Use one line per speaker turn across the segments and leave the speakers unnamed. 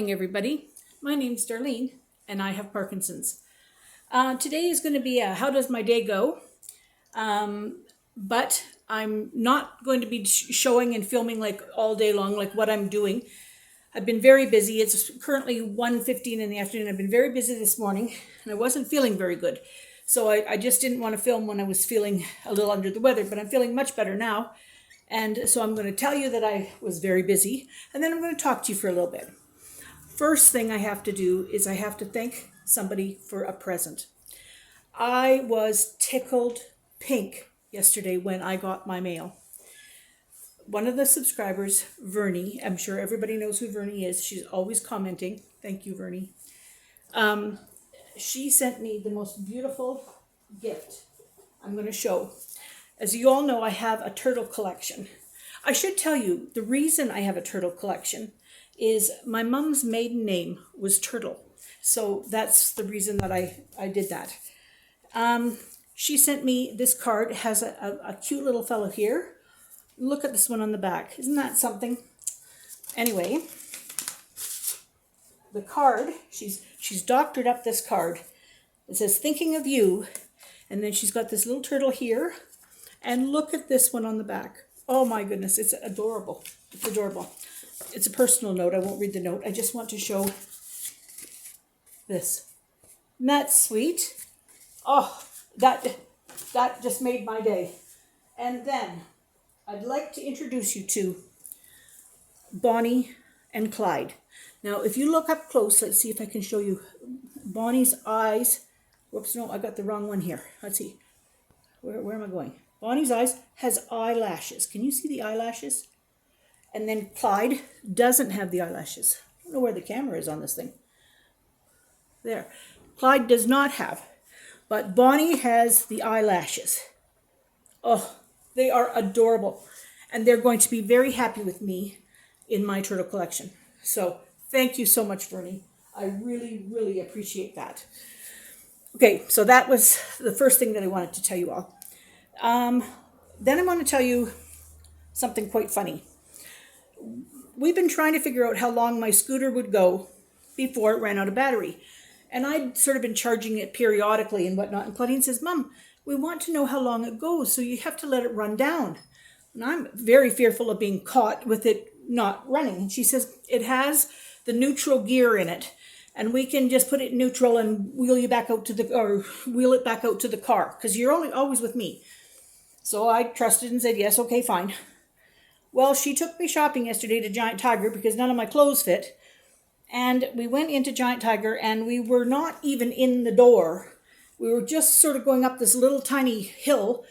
morning, everybody. My name's Darlene, and I have Parkinson's. Today is going to be a how does my day go? But I'm not going to be showing and filming like all day long, like what I'm doing. I've been very busy. It's currently 1:15 in the afternoon. I've been very busy this morning, and I wasn't feeling very good. So I just didn't want to film when I was feeling a little under the weather, but I'm feeling much better now. And so I'm going to tell you that I was very busy, and then I'm going to talk to you for a little bit. First thing I have to do is I have to thank somebody for a present. I was tickled pink yesterday when I got my mail. One of the subscribers, Vernie, I'm sure everybody knows who Vernie is. She's always commenting. Thank you, Vernie. She sent me the most beautiful gift. I'm going to show. As you all know, I have a turtle collection. I should tell you, the reason I have a turtle collection is my mom's maiden name was Turtle. So that's the reason that I did that. She sent me this card. It has a cute little fellow here. Look at this one on the back. Isn't that something? Anyway, the card, she's doctored up this card. It says, thinking of you. And then she's got this little turtle here. And look at this one on the back. Oh my goodness, it's adorable. It's adorable. It's a personal note. I won't read the note. I just want to show this. Isn't that sweet? Oh, that just made my day. And then I'd like to introduce you to Bonnie and Clyde. Now, if you look up close, let's see if I can show you Bonnie's eyes. Whoops, no, I got the wrong one here. Let's see. Where am I going? Bonnie's eyes has eyelashes. Can you see the eyelashes? And then Clyde doesn't have the eyelashes. I don't know where the camera is on this thing. There. Clyde does not have. But Bonnie has the eyelashes. Oh, they are adorable. And they're going to be very happy with me in my turtle collection. So thank you so much, Vernie. I really, really appreciate that. Okay, so that was the first thing that I wanted to tell you all. Then I want to tell you something quite funny. We've been trying to figure out how long my scooter would go before it ran out of battery. And I'd sort of been charging it periodically and whatnot. And Claudine says, Mom, we want to know how long it goes, so you have to let it run down. And I'm very fearful of being caught with it not running. And she says, it has the neutral gear in it. And we can just put it in neutral and wheel it back out to the car, because you're always with me. So I trusted and said, yes, okay, fine. Well, she took me shopping yesterday to Giant Tiger because none of my clothes fit. And we went into Giant Tiger and we were not even in the door. We were just sort of going up this little tiny hill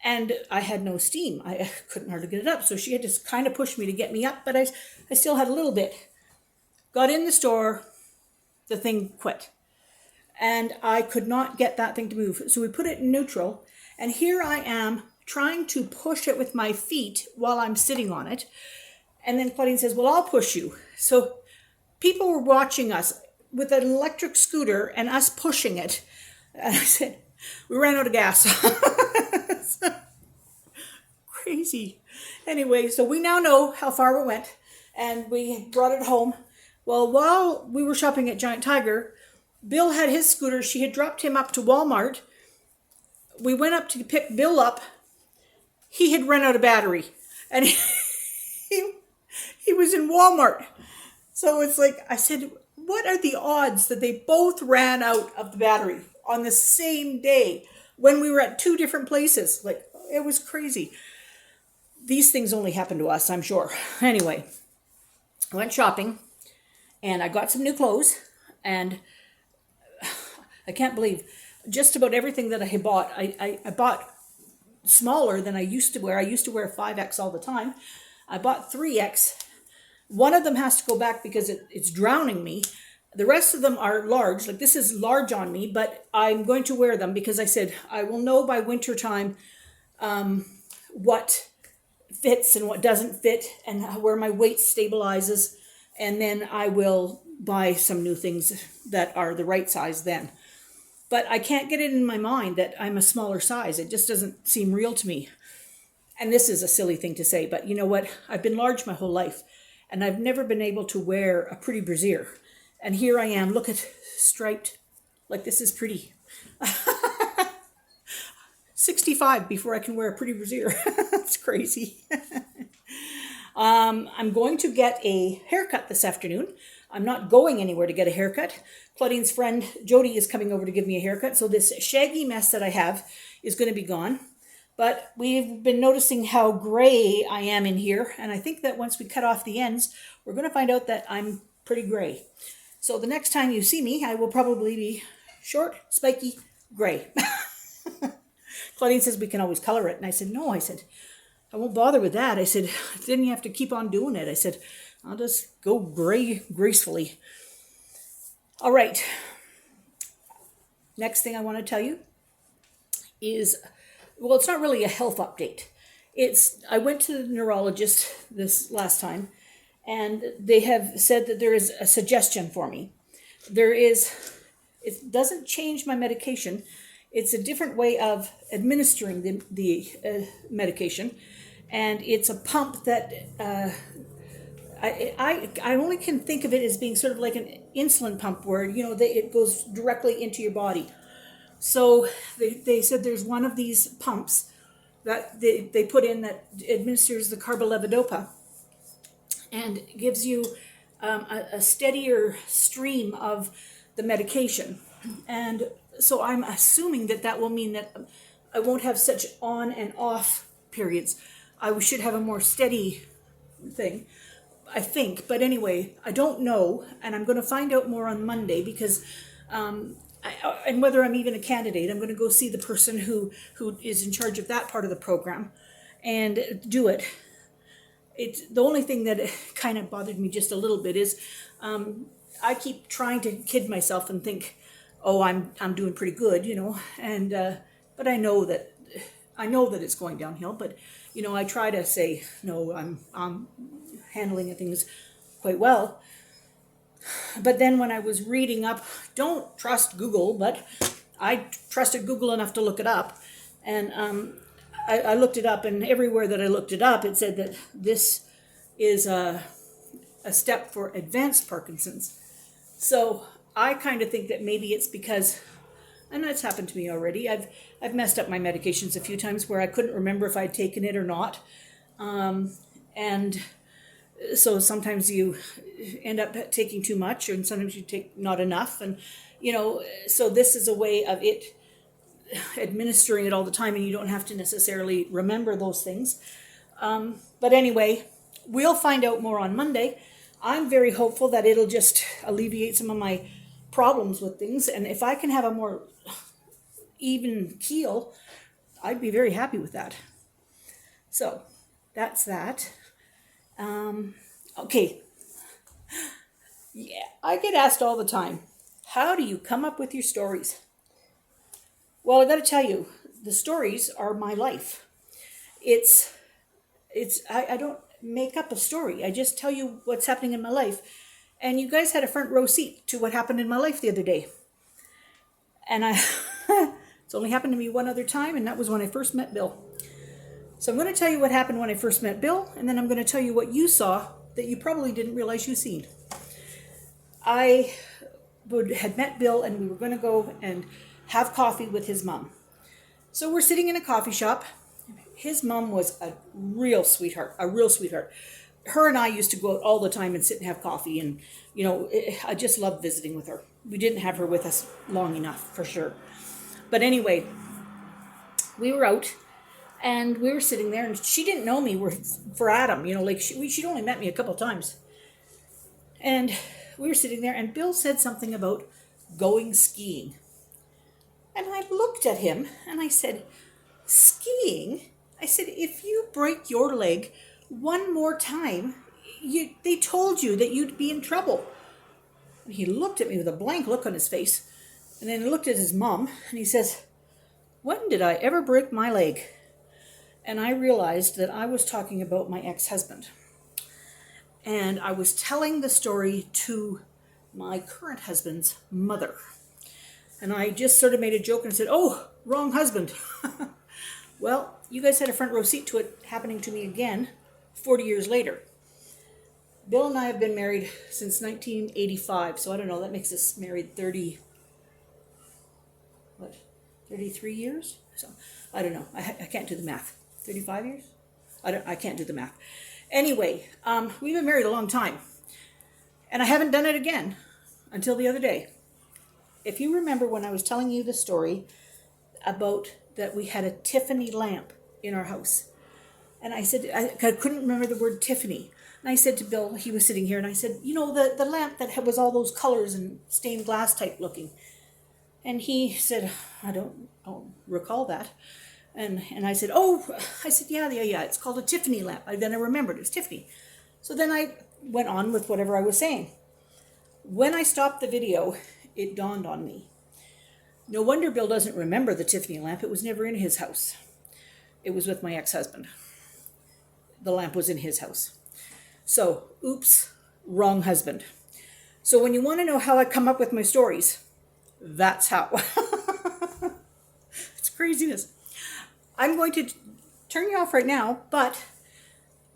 and I had no steam. I couldn't hardly get it up. So she had to kind of push me to get me up, but I still had a little bit. Got in the store, the thing quit. And I could not get that thing to move. So we put it in neutral. And here I am trying to push it with my feet while I'm sitting on it. And then Claudine says, well, I'll push you. So people were watching us with an electric scooter and us pushing it. And I said, we ran out of gas. Crazy. Anyway, so we now know how far we went and we brought it home. Well, while we were shopping at Giant Tiger, Bill had his scooter. She had dropped him up to Walmart. We went up to pick Bill up. He had run out of battery. And he was in Walmart. So it's like, I said, what are the odds that they both ran out of the battery on the same day when we were at two different places? Like, it was crazy. These things only happen to us, I'm sure. Anyway, I went shopping and I got some new clothes and I can't believe just about everything that I had bought. I bought smaller than I used to wear. I used to wear 5X all the time. I bought 3X. One of them has to go back because it's drowning me. The rest of them are large. Like this is large on me, but I'm going to wear them because I said I will know by winter time what fits and what doesn't fit and where my weight stabilizes. And then I will buy some new things that are the right size then. But I can't get it in my mind that I'm a smaller size. It just doesn't seem real to me. And this is a silly thing to say, but you know what? I've been large my whole life. and I've never been able to wear a pretty brassiere. And here I am, look at striped, like this is pretty. 65 before I can wear a pretty brassiere. That's crazy. I'm going to get a haircut this afternoon. I'm not going anywhere to get a haircut. Claudine's friend Jody is coming over to give me a haircut, so this shaggy mess that I have is going to be gone. But we've been noticing how gray I am in here, and I think that once we cut off the ends, we're going to find out that I'm pretty gray. So the next time you see me, I will probably be short, spiky, gray. Claudine says we can always color it, and I said, no, I won't bother with that. I said, then you have to keep on doing it. I said, I'll just go gray gracefully. All right. Next thing I want to tell you is, well, it's not really a health update. I went to the neurologist this last time, and they have said that there is a suggestion for me. It doesn't change my medication. It's a different way of administering the medication. And it's a pump that I only can think of it as being sort of like an insulin pump where, it goes directly into your body. So they said there's one of these pumps that they put in that administers the carbidopa and gives you a steadier stream of the medication. And so I'm assuming that will mean that I won't have such on and off periods. I should have a more steady thing, I think. But anyway, I don't know, and I'm going to find out more on Monday because, and whether I'm even a candidate, I'm going to go see the person who is in charge of that part of the program and do it. The only thing that kind of bothered me just a little bit is I keep trying to kid myself and think, oh, I'm doing pretty good, and but I know that it's going downhill. But I try to say, no, I'm handling things quite well. But then when I was reading up, don't trust Google, but I trusted Google enough to look it up, and I looked it up, and everywhere that I looked it up, it said that this is a step for advanced Parkinson's. So I kind of think that maybe it's because, and that's happened to me already, I've messed up my medications a few times where I couldn't remember if I'd taken it or not. And so sometimes you end up taking too much, and sometimes you take not enough. And, so this is a way of it administering it all the time, and you don't have to necessarily remember those things. But anyway, we'll find out more on Monday. I'm very hopeful that it'll just alleviate some of my problems with things. And if I can have a more even keel, I'd be very happy with that. So that's that. Okay. Yeah, I get asked all the time, how do you come up with your stories? Well, I got to tell you, the stories are my life. I don't make up a story. I just tell you what's happening in my life. And you guys had a front row seat to what happened in my life the other day. And it's only happened to me one other time, and that was when I first met Bill. So I'm going to tell you what happened when I first met Bill, and then I'm going to tell you what you saw that you probably didn't realize you seen. I had met Bill, and we were going to go and have coffee with his mom. So we're sitting in a coffee shop. His mom was a real sweetheart. Her and I used to go out all the time and sit and have coffee, and I just loved visiting with her. We didn't have her with us long enough, for sure. But anyway, we were out, and we were sitting there, and she didn't know me for Adam. She'd only met me a couple times. And we were sitting there, and Bill said something about going skiing. And I looked at him, and I said, skiing? I said, if you break your leg one more time, they told you that you'd be in trouble. And he looked at me with a blank look on his face, and then he looked at his mom, and he says, when did I ever break my leg? And I realized that I was talking about my ex-husband. And I was telling the story to my current husband's mother. And I just sort of made a joke and said, oh, wrong husband. Well, you guys had a front row seat to it happening to me again 40 years later. Bill and I have been married since 1985, so I don't know, that makes us married 33 years? So, I don't know, I can't do the math. 35 years? I can't do the math. Anyway, we've been married a long time, and I haven't done it again until the other day. If you remember when I was telling you the story about that we had a Tiffany lamp in our house, and I said, I couldn't remember the word Tiffany. And I said to Bill, he was sitting here, and I said, you know, the lamp that was all those colors and stained glass type looking. And he said, I don't recall that. And I said, yeah, it's called a Tiffany lamp. Then I remembered it was Tiffany. So then I went on with whatever I was saying. When I stopped the video, it dawned on me. No wonder Bill doesn't remember the Tiffany lamp. It was never in his house. It was with my ex-husband. The lamp was in his house. So, oops, wrong husband. So when you want to know how I come up with my stories, that's how. It's craziness. I'm going to turn you off right now, but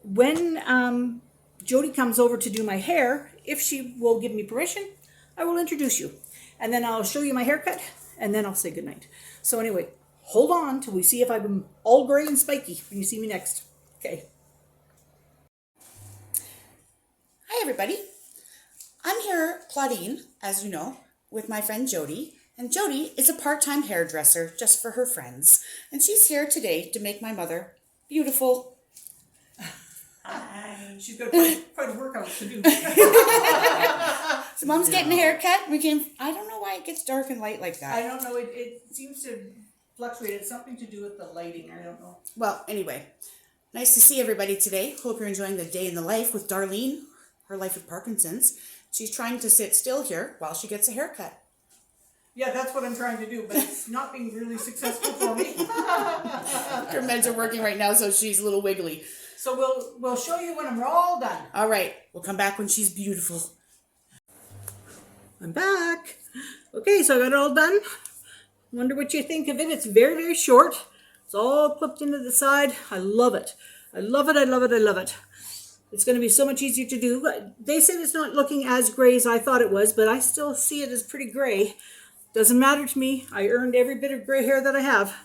when Jody comes over to do my hair, if she will give me permission, I will introduce you. And then I'll show you my haircut, and then I'll say goodnight. So anyway, hold on till we see if I'm all gray and spiky when you see me next. Okay.
Hi, everybody. I'm here, Claudine, as you know, with my friend Jody. And Jody is a part-time hairdresser just for her friends. And she's here today to make my mother beautiful.
She's got quite a workout to do.
So Mom's getting a haircut. I don't know why it gets dark and light like that.
I don't know. It seems to fluctuate. It's something to do with the lighting. I don't know.
Well, anyway, nice to see everybody today. Hope you're enjoying the day in the life with Darlene, her life with Parkinson's. She's trying to sit still here while she gets a haircut.
Yeah, that's what I'm trying to do, but it's not being really successful for me.
Her meds are working right now, so she's a little wiggly.
So we'll show you when we're all done.
All right, we'll come back when she's beautiful.
I'm back. Okay, so I got it all done. Wonder what you think of it. It's very, very short. It's all clipped into the side. I love it. I love it, I love it, I love it. It's going to be so much easier to do. They said it's not looking as gray as I thought it was, but I still see it as pretty gray. Doesn't matter to me. I earned every bit of gray hair that I have.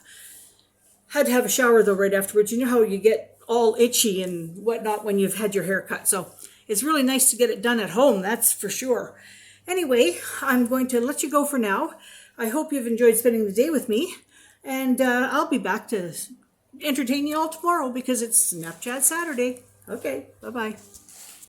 Had to have a shower though right afterwards. You know how you get all itchy and whatnot when you've had your hair cut. So it's really nice to get it done at home, that's for sure. Anyway, I'm going to let you go for now. I hope you've enjoyed spending the day with me. And I'll be back to entertain you all tomorrow because it's Snapchat Saturday. Okay, bye-bye.